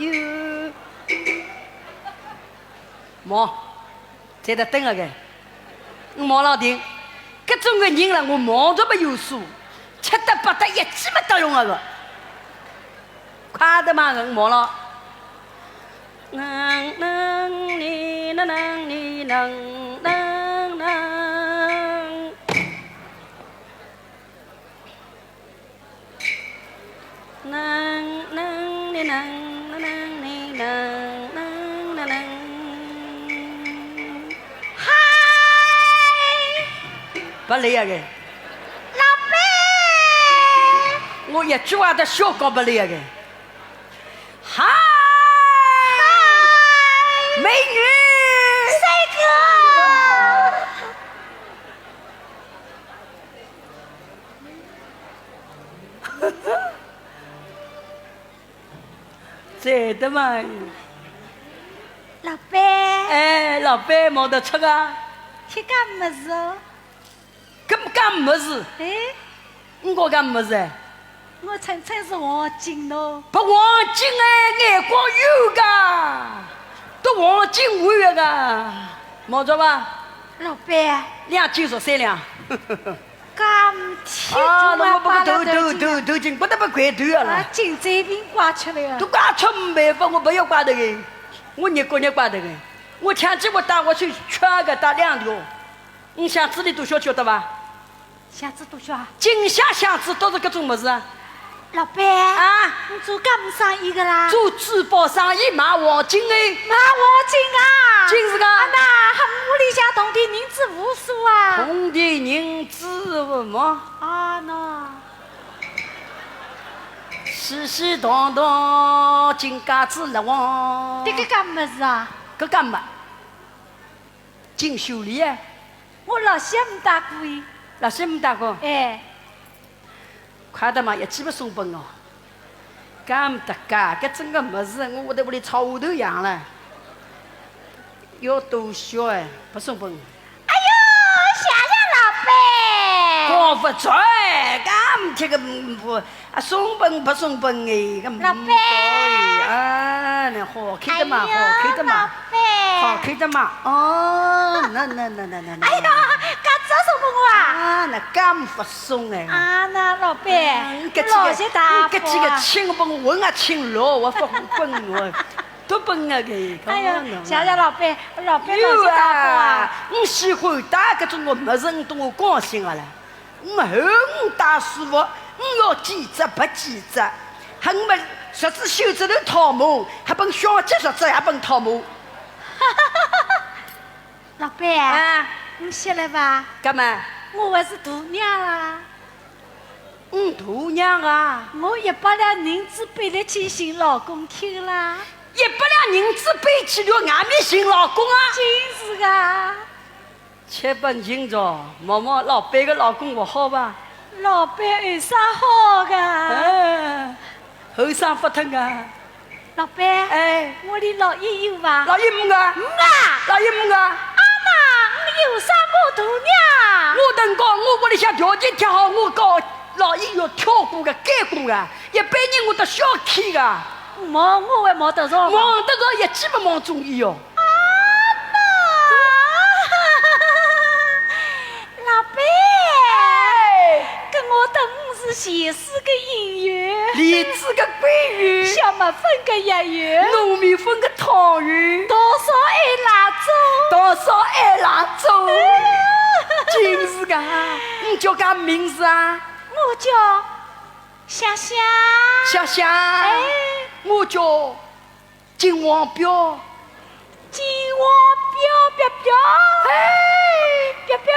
有。毛，在这等了个，我毛老丁，各种个人了，我毛都没有数，吃得不得，一记没得用那个，快的嘛，我毛了。能你能你能。嗨，不来呀个，老板，我一句话都小搞不来呀个。嗨，美女，帅哥，在的嘛。老板，哎，老板冇得吃啊，吃干么子哦？干么事？哎，我干么事？我称是黄金哦。不黄金哎，眼光有噶，都黄金会的噶，冇着吧？老板，2斤说3两。干铁啊，就那我不把个头巾，不得不快头啊了。金这边刮出来都了。刮出没办法，我不要刮的个，我日刮的个，我前几我打我去圈个打2条，你箱子里多少晓得吧？箱子多少啊？金下箱子都是各种么子啊？老板啊，你做干么生意的啦？做珠宝生意卖黄金哎，卖黄金啊！金是个啊那和屋里向铜的银子无数啊！铜的银子什么？啊喏，世世堂堂金家子乐王。这个干么子啊？搿干嘛？金秀丽哎，我老乡没打过伊。老师没打过。哎，快的嘛，一记不送本哦。干得噶，搿整个么子，我在屋里炒头养了。要多小哎，不送本。哎呦，谢谢老板。光不拽，干这个不啊送本不送本哎，搿老板啊，那好开的嘛，好开的嘛，好好开的嘛。哦，那。哎呀，干这送给我啊？啊，那干不送哎。啊，那老板，搿老谢大搿几个亲本混啊亲老，我不本我，都本啊个。哎呀，谢谢老板，老板老有谢大啊，我喜欢打搿种我没人对我高兴个了。我后我打师傅，我要记着不记着，还我们十指袖子头套马，还本小姐十指还本套马。老板，啊，你歇了吧？干嘛？我还是大娘啦。大娘啊我100两银子背得去寻老公去啦。 ，100两银子背起了外面寻老公啊！真是个。 7本金着，毛毛老板个老公不好吧？老板有啥好个？哎，后生不疼啊！老板，哎，我的老爷有伐？老爷没个，啊，老爷没个。阿妈，你有啥我大娘？我等讲，我屋里向条件挺好，我告老爷要跳过个、改过个，一般人我都小气个，忙我还忙得着吗？忙得着一记不忙中意哦。老板，跟我等是前世个姻缘，荔枝个桂圆，小麦分个一元，糯米粉个汤圆，多少爱蜡烛，多少爱蜡烛，真是个，你叫啥名字啊？我叫香香，香香，哎，我叫金黄标，金黄标标标，哎，标标。